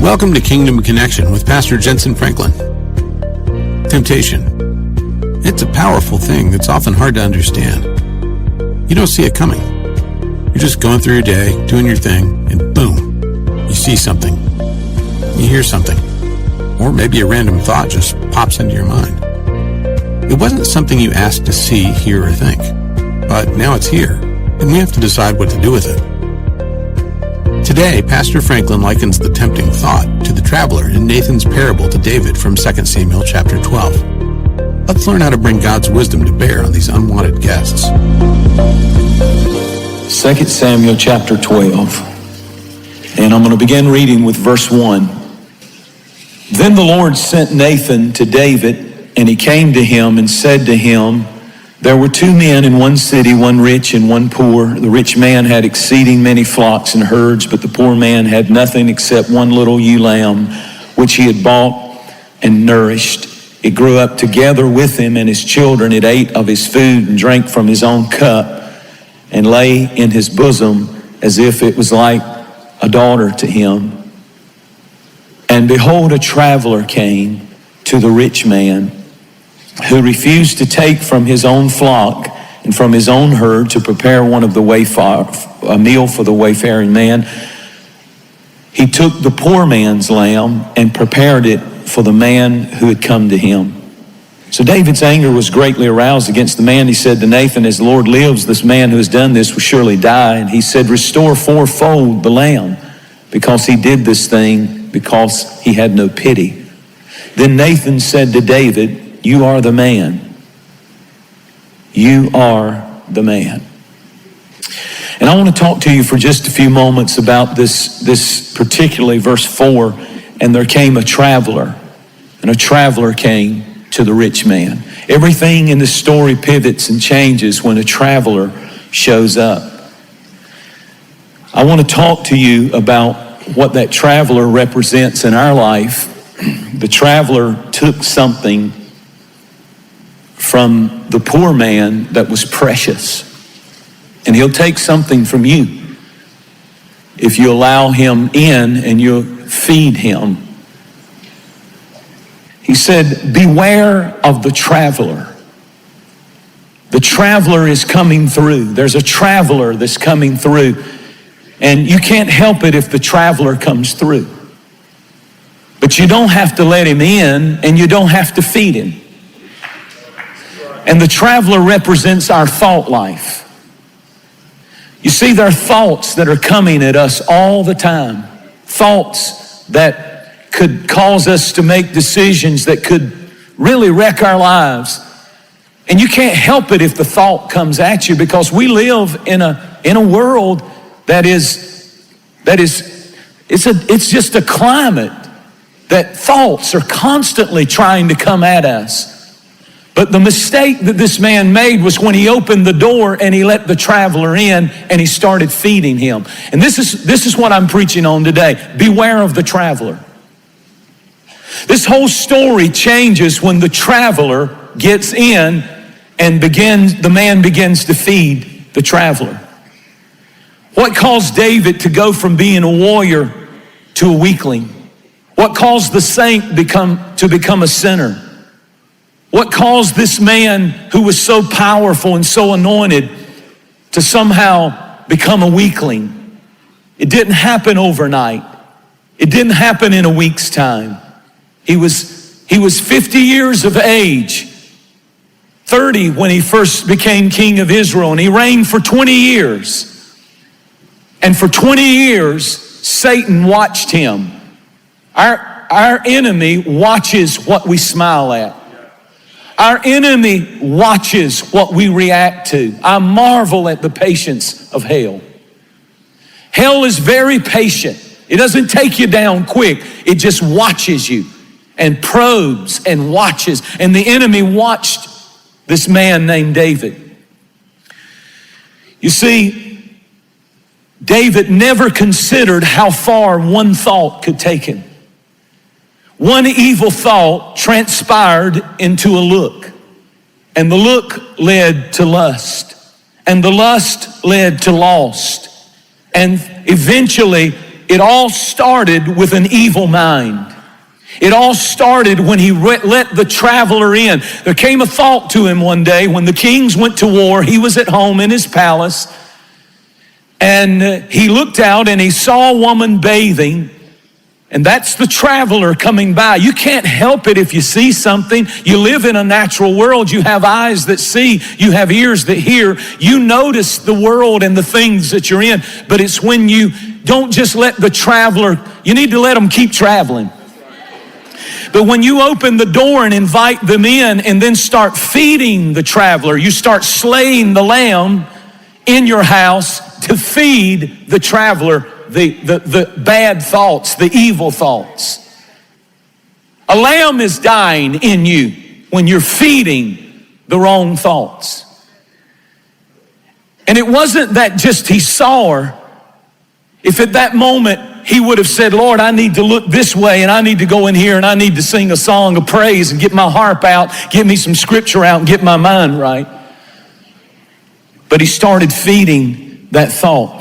Welcome to Kingdom Connection with Pastor Jentezen Franklin. Temptation. It's a powerful thing that's often hard to understand. You don't see it coming. You're just going through your day, doing your thing, and boom, you see something. You hear something. Or maybe a random thought just pops into your mind. It wasn't something you asked to see, hear, or think. But now it's here, and we have to decide what to do with it. Today, Pastor Franklin likens the tempting thought to the traveler in Nathan's parable to David from 2 Samuel chapter 12. Let's learn how to bring God's wisdom to bear on these unwanted guests. 2 Samuel chapter 12. And I'm going to begin reading with verse 1. Then the Lord sent Nathan to David, and he came to him and said to him, there were two men in one city, one rich and one poor. The rich man had exceeding many flocks and herds, but the poor man had nothing except one little ewe lamb, which he had bought and nourished. It grew up together with him and his children. It ate of his food and drank from his own cup and lay in his bosom as if it was like a daughter to him. And behold, a traveler came to the rich man, who refused to take from his own flock and from his own herd to prepare one of a meal for the wayfaring man. He took the poor man's lamb and prepared it for the man who had come to him. So David's anger was greatly aroused against the man. He said to Nathan, as the Lord lives, this man who has done this will surely die. And he said, restore fourfold the lamb, because he did this thing, because he had no pity. Then Nathan said to David, you are the man. You are the man. And I want to talk to you for just a few moments about this particularly verse 4. And there came a traveler, and a traveler came to the rich man. Everything in the story pivots and changes when a traveler shows up. I want to talk to you about what that traveler represents in our life. The traveler took something from the poor man that was precious. And he'll take something from you if you allow him in and you feed him. He said, beware of the traveler. The traveler is coming through. There's a traveler that's coming through. And you can't help it if the traveler comes through. But you don't have to let him in, and you don't have to feed him. And the traveler represents our thought life. You see, there are thoughts that are coming at us all the time. Thoughts that could cause us to make decisions that could really wreck our lives. And you can't help it if the thought comes at you, because we live in a world it's just a climate that thoughts are constantly trying to come at us. But the mistake that this man made was when he opened the door and he let the traveler in and he started feeding him. And this is what I'm preaching on today. Beware of the traveler. This whole story changes when the traveler gets in and the man begins to feed the traveler. What caused David to go from being a warrior to a weakling? What caused the saint to become a sinner? What caused this man who was so powerful and so anointed to somehow become a weakling? It didn't happen overnight. It didn't happen in a week's time. He was 50 years of age, 30 when he first became king of Israel, and he reigned for 20 years. And for 20 years, Satan watched him. Our enemy watches what we smile at. Our enemy watches what we react to. I marvel at the patience of hell. Hell is very patient. It doesn't take you down quick. It just watches you and probes and watches. And the enemy watched this man named David. You see, David never considered how far one thought could take him. One evil thought transpired into a look, and the look led to lust, and the lust led to lost, and eventually it all started with an evil mind. It all started when he let the traveler in. There came a thought to him one day when the kings went to war. He was at home in his palace, and he looked out and he saw a woman bathing, and that's the traveler coming by. You can't help it if you see something. You live in a natural world. You have eyes that see. You have ears that hear. You notice the world and the things that you're in, but it's when you don't just let the traveler, you need to let them keep traveling. But when you open the door and invite them in and then start feeding the traveler, you start slaying the lamb in your house to feed the traveler the bad thoughts, the evil thoughts. A lamb is dying in you when you're feeding the wrong thoughts. And it wasn't that just he saw her. If at that moment he would have said, Lord, I need to look this way and I need to go in here and I need to sing a song of praise and get my harp out, get me some scripture out and get my mind right. But he started feeding that thought.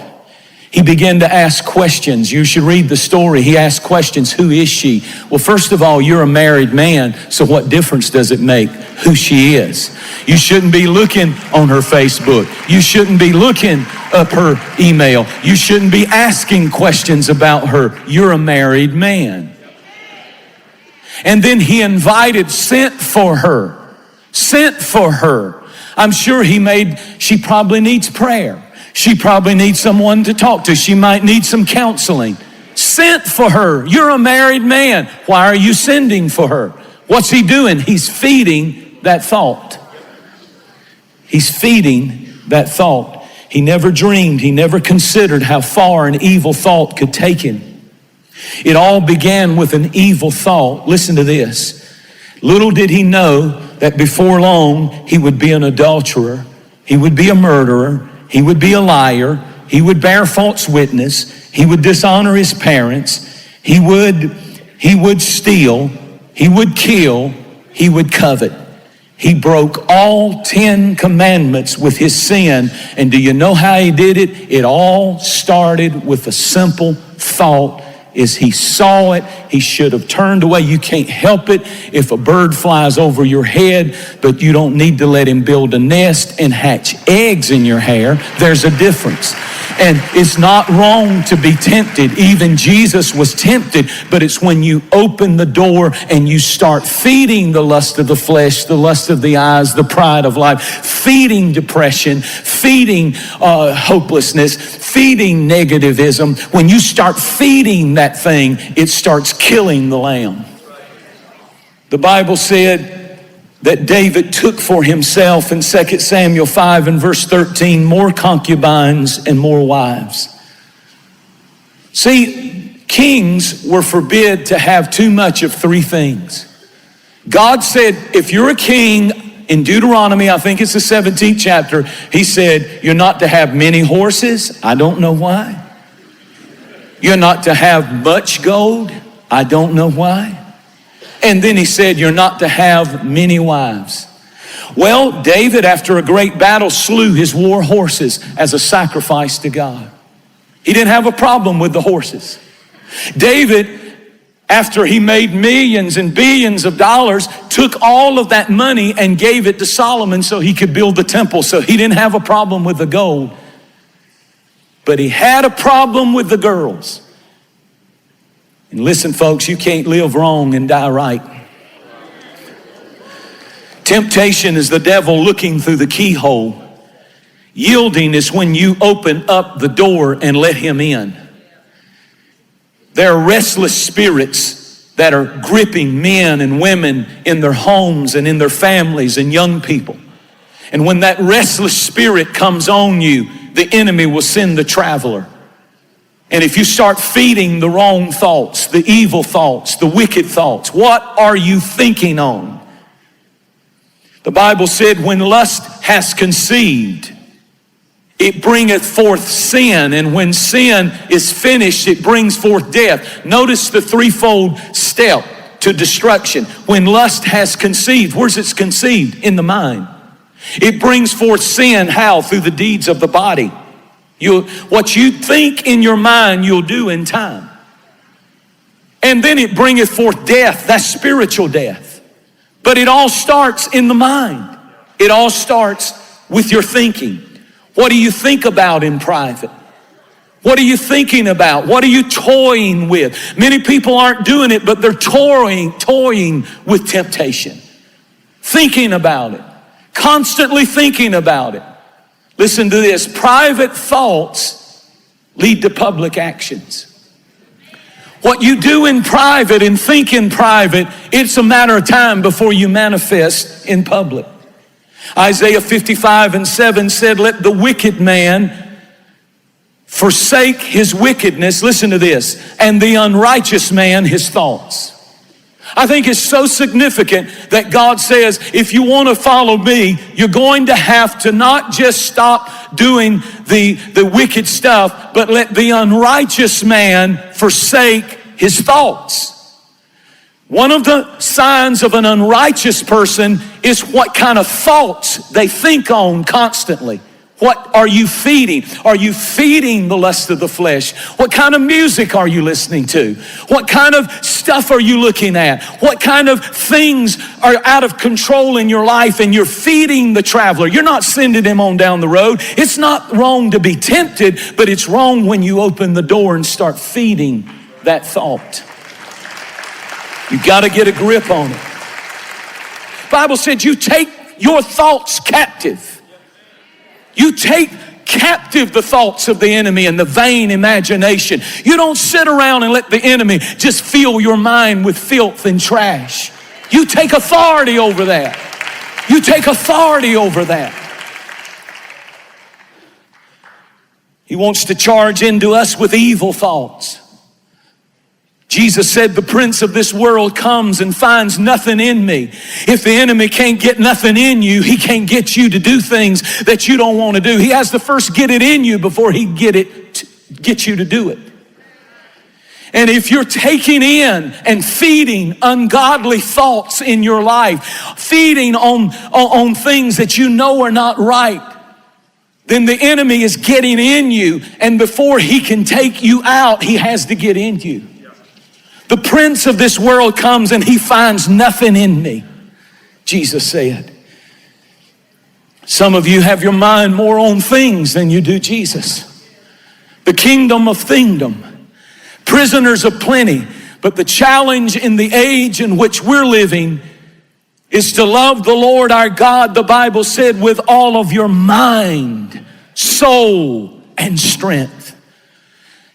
He began to ask questions. You should read the story. He asked questions. Who is she? Well, first of all, you're a married man, so what difference does it make who she is? You shouldn't be looking on her Facebook. You shouldn't be looking up her email. You shouldn't be asking questions about her. You're a married man. And then he sent for her. I'm sure she probably needs prayer. She probably needs someone to talk to. She might need some counseling. Sent for her. You're a married man. Why are you sending for her? What's he doing? He's feeding that thought. He's feeding that thought. He never dreamed, he never considered how far an evil thought could take him. It all began with an evil thought. Listen to this. Little did he know that before long he would be an adulterer. He would be a murderer. He would be a liar. He would bear false witness. He would dishonor his parents. He would steal. He would kill. He would covet. He broke all 10 commandments with his sin. And do you know how he did it? It all started with a simple thought. As he saw it, he should have turned away. You can't help it if a bird flies over your head, but you don't need to let him build a nest and hatch eggs in your hair. There's a difference. And it's not wrong to be tempted. Even Jesus was tempted, but it's when you open the door and you start feeding the lust of the flesh, the lust of the eyes, the pride of life, feeding depression, feeding hopelessness, feeding negativism. When you start feeding that thing, it starts killing the lamb. The Bible said that David took for himself in 2 Samuel 5 and verse 13 more concubines and more wives. See, kings were forbid to have too much of three things. God said, if you're a king, in Deuteronomy, I think it's the 17th chapter, he said, you're not to have many horses. I don't know why. You're not to have much gold. I don't know why. And then he said, you're not to have many wives. Well, David, after a great battle, slew his war horses as a sacrifice to God. He didn't have a problem with the horses. David, after he made millions and billions of dollars, took all of that money and gave it to Solomon so he could build the temple. So he didn't have a problem with the gold. But he had a problem with the girls. And listen, folks, you can't live wrong and die right. Temptation is the devil looking through the keyhole. Yielding is when you open up the door and let him in. There are restless spirits that are gripping men and women in their homes and in their families and young people. And when that restless spirit comes on you, the enemy will send the traveler. And if you start feeding the wrong thoughts, the evil thoughts, the wicked thoughts, what are you thinking on? The Bible said, when lust has conceived, it bringeth forth sin. And when sin is finished, it brings forth death. Notice the threefold step to destruction. When lust has conceived, where's it conceived? In the mind. It brings forth sin, how? Through the deeds of the body. What you think in your mind, you'll do in time. And then it bringeth forth death. That's spiritual death. But it all starts in the mind. It all starts with your thinking. What do you think about in private? What are you thinking about? What are you toying with? Many people aren't doing it, but they're toying with temptation. Thinking about it. Constantly thinking about it. Listen to this. Private thoughts lead to public actions. What you do in private and think in private, it's a matter of time before you manifest in public. Isaiah 55:7 said, let the wicked man forsake his wickedness, listen to this, and the unrighteous man his thoughts. I think it's so significant that God says, if you want to follow me, you're going to have to not just stop doing the wicked stuff, but let the unrighteous man forsake his thoughts. One of the signs of an unrighteous person is what kind of thoughts they think on constantly. What are you feeding? Are you feeding the lust of the flesh? What kind of music are you listening to? What kind of stuff are you looking at? What kind of things are out of control in your life and you're feeding the traveler? You're not sending him on down the road. It's not wrong to be tempted, but it's wrong when you open the door and start feeding that thought. You got to get a grip on it. The Bible said you take your thoughts captive. You take captive the thoughts of the enemy and the vain imagination. You don't sit around and let the enemy just fill your mind with filth and trash. You take authority over that. You take authority over that. He wants to charge into us with evil thoughts. Jesus said, the prince of this world comes and finds nothing in me. If the enemy can't get nothing in you, he can't get you to do things that you don't want to do. He has to first get it in you before he get you to do it. And if you're taking in and feeding ungodly thoughts in your life, feeding on things that you know are not right, then the enemy is getting in you, and before he can take you out, he has to get in you. The prince of this world comes and he finds nothing in me, Jesus said. Some of you have your mind more on things than you do Jesus. The kingdom of thingdom. Prisoners of plenty. But the challenge in the age in which we're living is to love the Lord our God, the Bible said, with all of your mind, soul, and strength.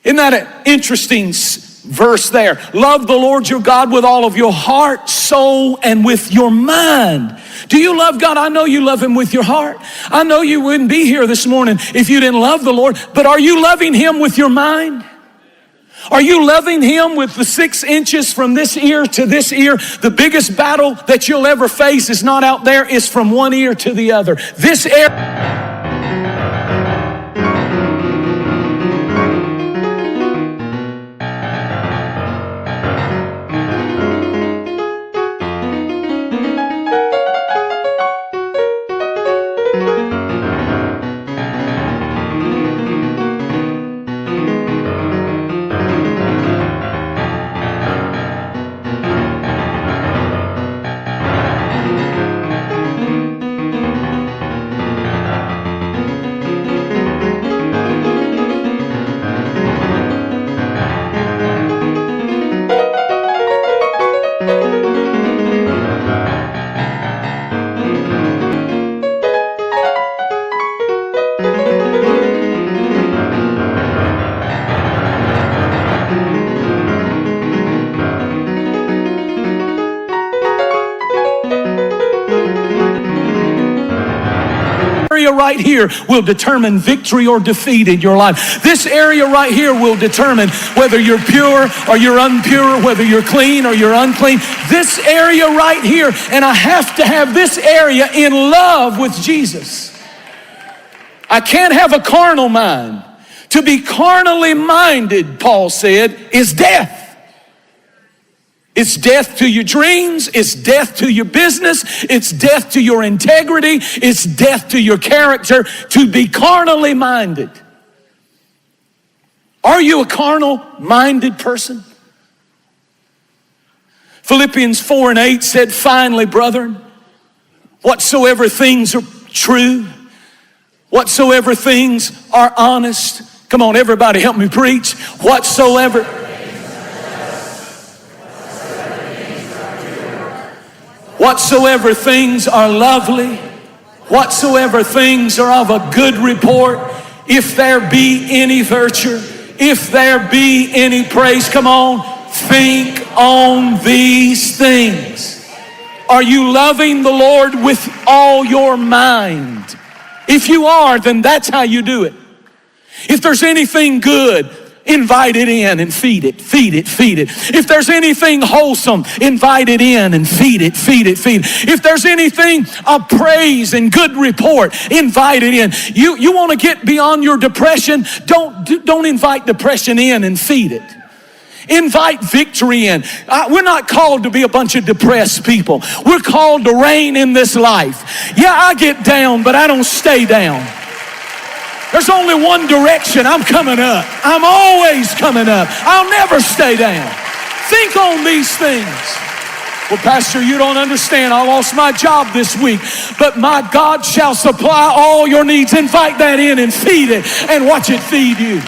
Isn't that an interesting verse there? Love the Lord your God with all of your heart, soul, and with your mind. Do you love God? I know you love him with your heart. I know you wouldn't be here this morning if you didn't love the Lord, but are you loving him with your mind? Are you loving him with the 6 inches from this ear to this ear? The biggest battle that you'll ever face is not out there, it's from one ear to the other. This area. Right here will determine victory or defeat in your life. This area right here will determine whether you're pure or you're impure, whether you're clean or you're unclean. This area right here, and I have to have this area in love with Jesus. I can't have a carnal mind. To be carnally minded, Paul said, is death. It's death to your dreams. It's death to your business. It's death to your integrity. It's death to your character. To be carnally minded. Are you a carnal-minded person? Philippians 4:8 said, finally, brethren, whatsoever things are true, whatsoever things are honest. Come on, everybody help me preach. Whatsoever things are lovely, whatsoever things are of a good report, if there be any virtue, if there be any praise, come on, think on these things. Are you loving the Lord with all your mind? If you are, then that's how you do it. If there's anything good, invite it in and feed it, feed it, feed it. If there's anything wholesome, invite it in and feed it, feed it, feed it. If there's anything of praise and good report, invite it in. You want to get beyond your depression, don't invite depression in and feed it. Invite victory in. We're not called to be a bunch of depressed people. We're called to reign in this life. Yeah, I get down, but I don't stay down. There's only one direction. I'm coming up. I'm always coming up. I'll never stay down. Think on these things. Well, Pastor, you don't understand. I lost my job this week, but my God shall supply all your needs. Invite that in and feed it and watch it feed you.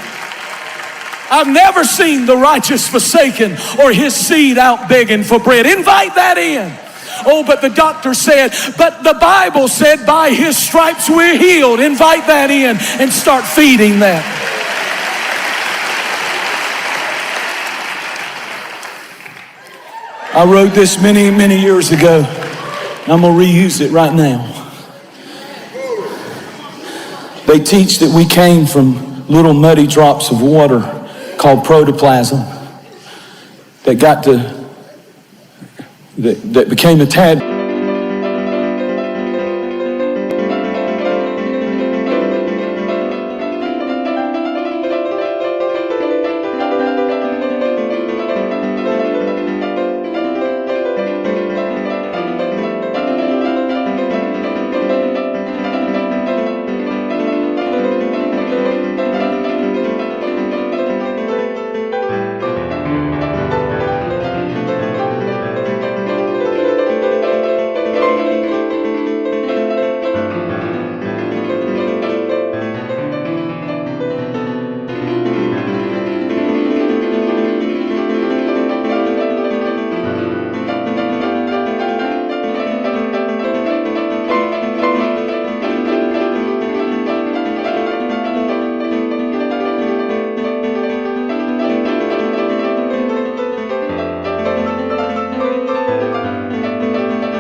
I've never seen the righteous forsaken or his seed out begging for bread. Invite that in. Oh, but the doctor said, but the Bible said by his stripes we're healed. Invite that in and start feeding that. I wrote this many, many years ago. I'm going to reuse it right now. They teach that we came from little muddy drops of water called protoplasm that became a tad.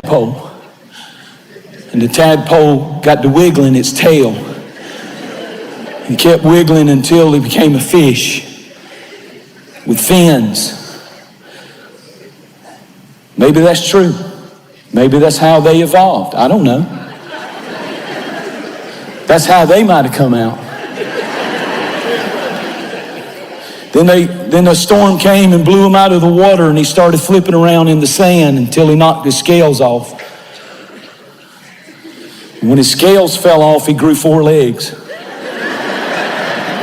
Pole. And the tadpole got to wiggling its tail. He kept wiggling until he became a fish with fins. Maybe that's true. Maybe that's how they evolved. I don't know. That's how they might have come out. Then the storm came and blew him out of the water, and he started flipping around in the sand until he knocked his scales off. And when his scales fell off, he grew 4 legs.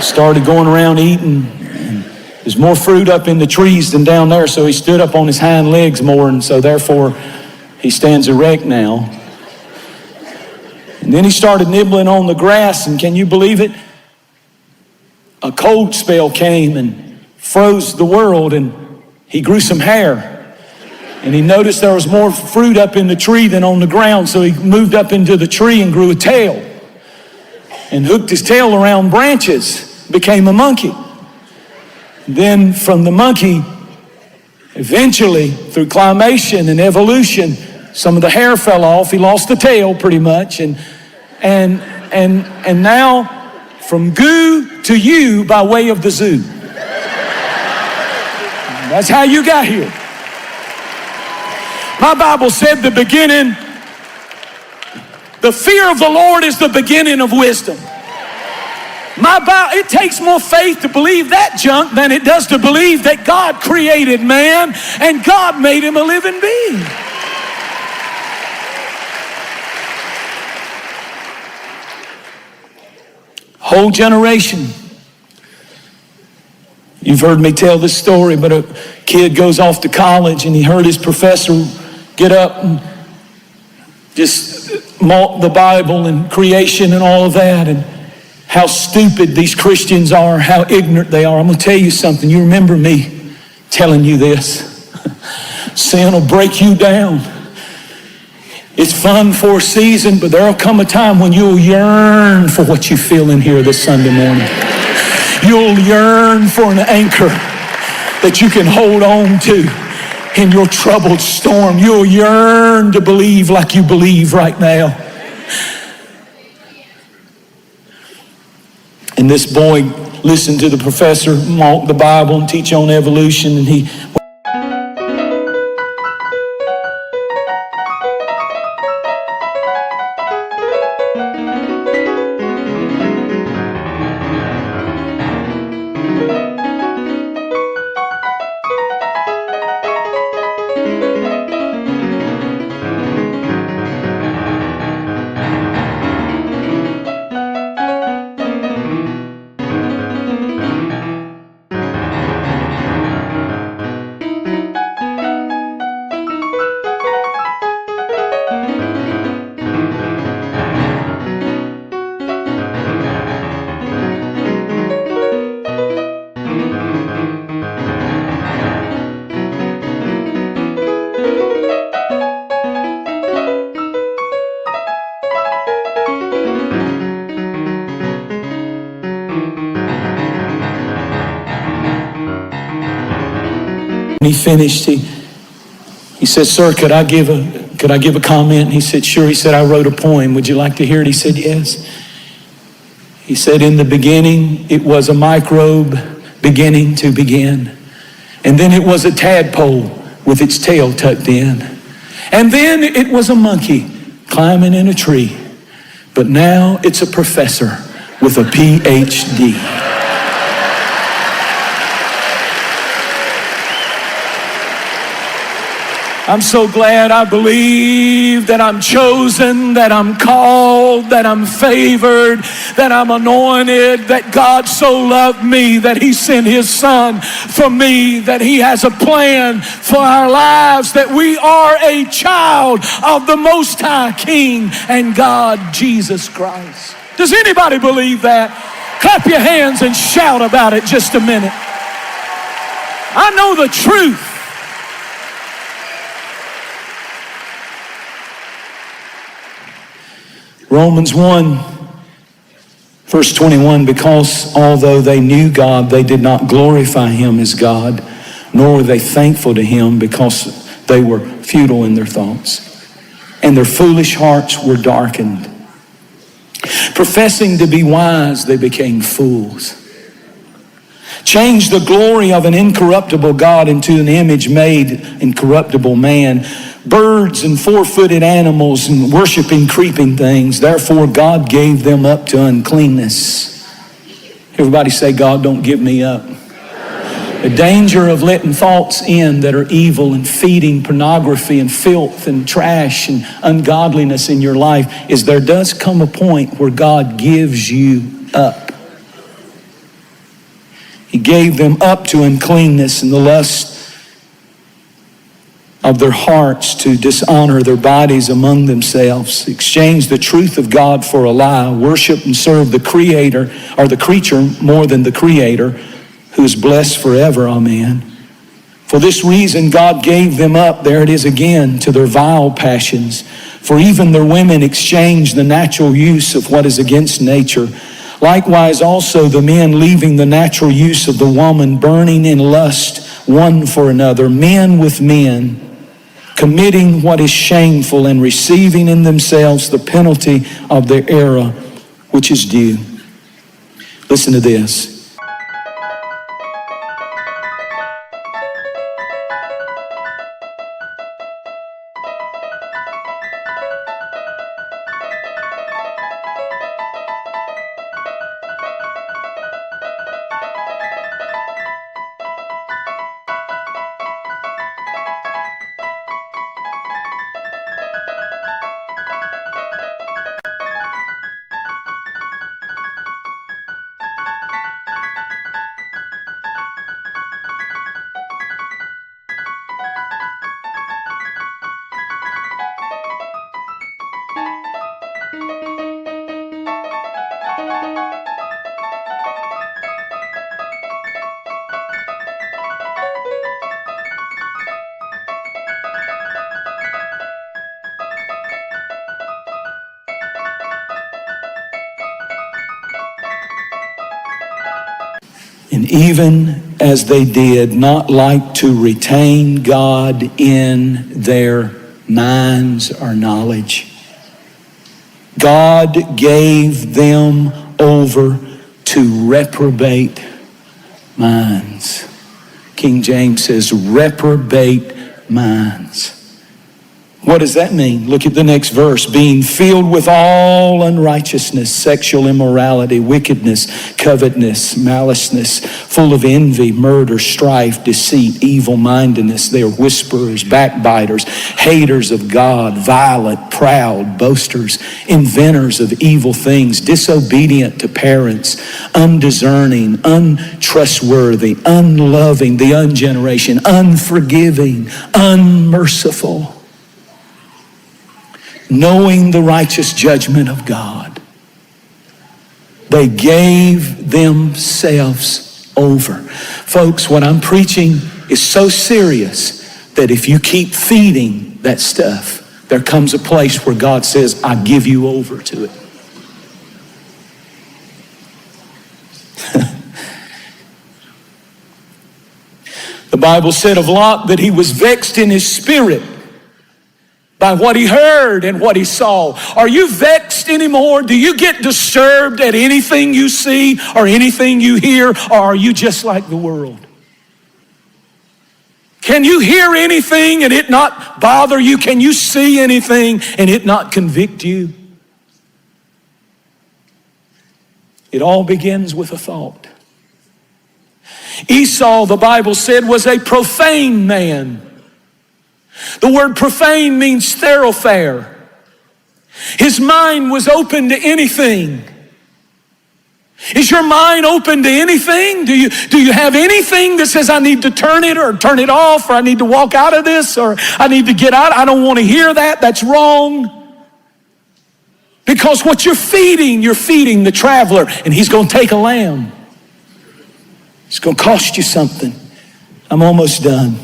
Started going around eating. And there's more fruit up in the trees than down there, so he stood up on his hind legs more, and so therefore he stands erect now. And then he started nibbling on the grass, and can you believe it? A cold spell came and froze the world, and he grew some hair. And he noticed there was more fruit up in the tree than on the ground, so he moved up into the tree and grew a tail and hooked his tail around branches, became a monkey. Then from the monkey, eventually through climation and evolution, some of the hair fell off. He lost the tail pretty much, and now from goo to you by way of the zoo. That's how you got here. My Bible said the fear of the Lord is the beginning of wisdom. It takes more faith to believe that junk than it does to believe that God created man and God made him a living being. Whole generation You've heard me tell this story, but a kid goes off to college and he heard his professor get up and just mock the Bible and creation and all of that, and how stupid these Christians are, how ignorant they are. I'm going to tell you something. You remember me telling you this. Sin will break you down. It's fun for a season, but there'll come a time when you'll yearn for what you feel in here this Sunday morning. You'll yearn for an anchor that you can hold on to in your troubled storm. You'll yearn to believe like you believe right now. And this boy listened to the professor mock the Bible and teach on evolution, and he finished, he said, "Sir, could I give a comment?" And he said, "Sure." He said, "I wrote a poem. Would you like to hear it?" He said, "Yes." He said, "In the beginning, it was a microbe beginning to begin. And then it was a tadpole with its tail tucked in. And then it was a monkey climbing in a tree. But now it's a professor with a PhD." I'm so glad I believe that I'm chosen, that I'm called, that I'm favored, that I'm anointed, that God so loved me, that He sent His Son for me, that He has a plan for our lives, that we are a child of the Most High King and God, Jesus Christ. Does anybody believe that? Clap your hands and shout about it just a minute. I know the truth. Romans 1, verse 21, because although they knew God, they did not glorify Him as God, nor were they thankful to Him, because they were futile in their thoughts, and their foolish hearts were darkened. Professing to be wise, they became fools. Changed the glory of an incorruptible God into an image made in corruptible man, birds and four-footed animals, and worshiping creeping things. Therefore God gave them up to uncleanness. Everybody say, "God, don't give me up." The danger of letting thoughts in that are evil and feeding pornography and filth and trash and ungodliness in your life is there does come a point where God gives you up. He gave them up to uncleanness and the lust of their hearts to dishonor their bodies among themselves, exchanged the truth of God for a lie, worship and serve the Creator or the creature more than the Creator, who is blessed forever. Amen. For this reason, God gave them up, there it is again, to their vile passions. For even their women exchanged the natural use of what is against nature. Likewise also the men, leaving the natural use of the woman, burning in lust one for another, men with men, committing what is shameful and receiving in themselves the penalty of their error, which is due. Listen to this. And even as they did not like to retain God in their minds or knowledge, God gave them over to reprobate minds. King James says reprobate minds. What does that mean? Look at the next verse. Being filled with all unrighteousness, sexual immorality, wickedness, covetousness, maliceness, full of envy, murder, strife, deceit, evil-mindedness. They are whisperers, backbiters, haters of God, violent, proud, boasters, inventors of evil things, disobedient to parents, undiscerning, untrustworthy, unloving, the ungeneration, unforgiving, unmerciful, knowing the righteous judgment of God. They gave themselves over. Folks, what I'm preaching is so serious that if you keep feeding that stuff, there comes a place where God says, I give you over to it. The Bible said of Lot that he was vexed in his spirit by what he heard and what he saw. Are you vexed anymore? Do you get disturbed at anything you see or anything you hear? Or are you just like the world? Can you hear anything and it not bother you? Can you see anything and it not convict you? It all begins with a thought. Esau, the Bible said, was a profane man. The word profane means thoroughfare. His mind was open to anything. Is your mind open to anything? Do you have anything that says I need to turn it or turn it off, or I need to walk out of this, or I need to get out? I don't want to hear that. That's wrong. Because what you're feeding the traveler, and he's going to take a lamb. It's going to cost you something. I'm almost done.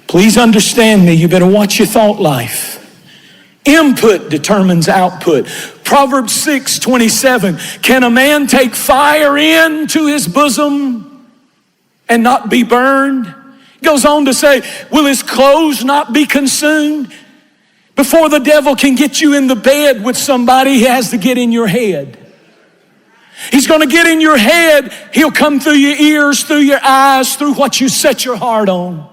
Please understand me. You better watch your thought life. Input determines output. Proverbs 6:27. Can a man take fire into his bosom and not be burned? It goes on to say, will his clothes not be consumed? Before the devil can get you in the bed with somebody, he has to get in your head. He's going to get in your head. He'll come through your ears, through your eyes, through what you set your heart on.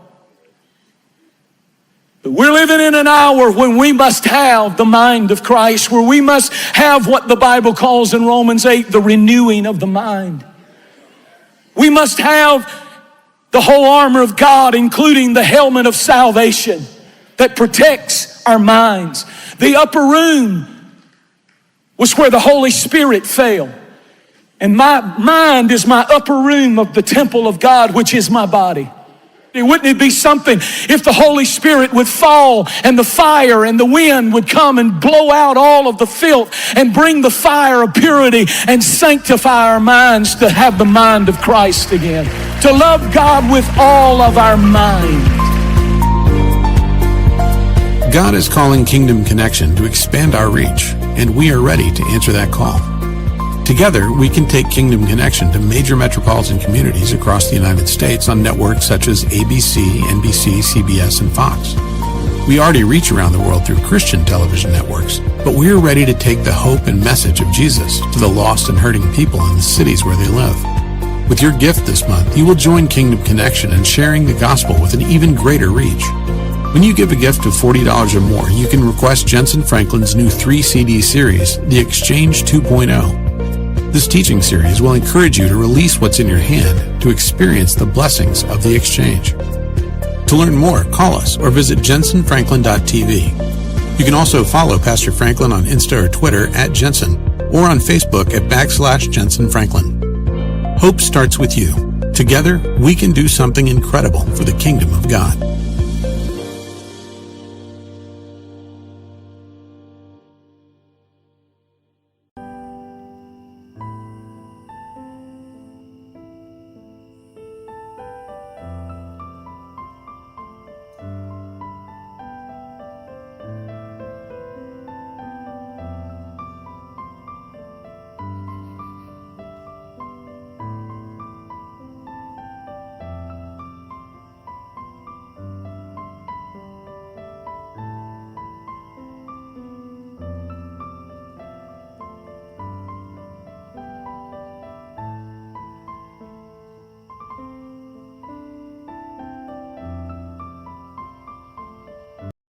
But we're living in an hour when we must have the mind of Christ, where we must have what the Bible calls in Romans 8, the renewing of the mind. We must have the whole armor of God, including the helmet of salvation that protects our minds. The upper room was where the Holy Spirit fell. And my mind is my upper room of the temple of God, which is my body. Wouldn't it be something if the Holy Spirit would fall and the fire and the wind would come and blow out all of the filth and bring the fire of purity and sanctify our minds to have the mind of Christ again, to love God with all of our mind. God is calling Kingdom Connection to expand our reach, and we are ready to answer that call. Together, we can take Kingdom Connection to major metropolitan communities across the United States on networks such as ABC, NBC, CBS, and Fox. We already reach around the world through Christian television networks, but we are ready to take the hope and message of Jesus to the lost and hurting people in the cities where they live. With your gift this month, you will join Kingdom Connection in sharing the gospel with an even greater reach. When you give a gift of $40 or more, you can request Jentezen Franklin's new 3-CD series, The Exchange 2.0. This teaching series will encourage you to release what's in your hand to experience the blessings of the exchange. To learn more, call us or visit jentezenfranklin.tv. You can also follow Pastor Franklin on Insta or Twitter @Jentezen or on Facebook at /Jentezen Franklin. Hope starts with you. Together, we can do something incredible for the kingdom of God.